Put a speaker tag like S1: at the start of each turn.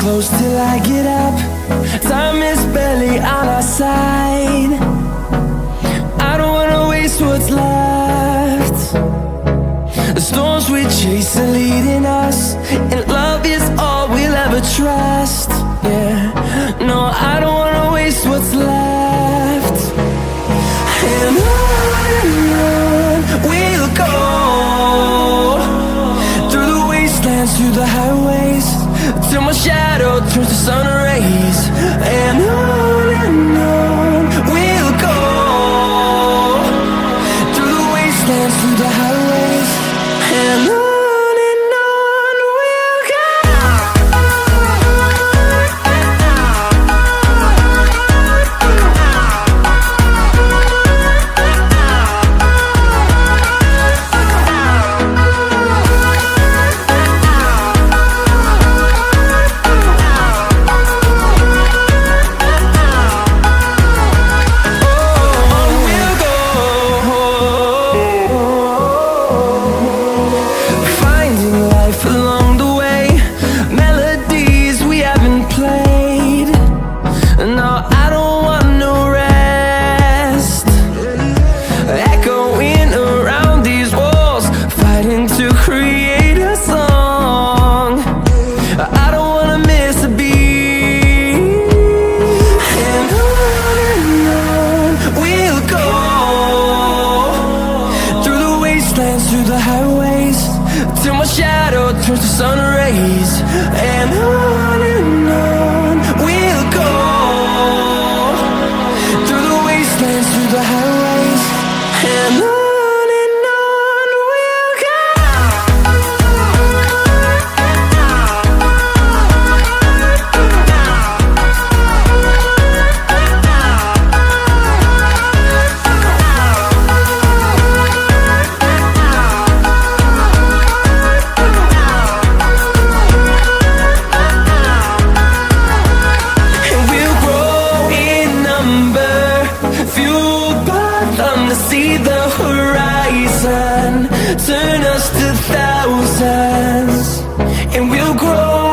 S1: close till I get up. Time is barely on our side. I don't wanna waste what's left. The storms we chase are leading us, and love is all we'll ever trust. Yeah, no, I don't wanna waste what's left. And on we'll go, through the wastelands, through the highways, till my shadow turns to sun rays. And on we'll go, through the wastelands, through the highways, and on we'll go. Through the highways, till my shadow turns to sun rays. And on we'll go, through the wastelands, through the highways, and on we'll go. See the horizon turn us to thousands, and we'll grow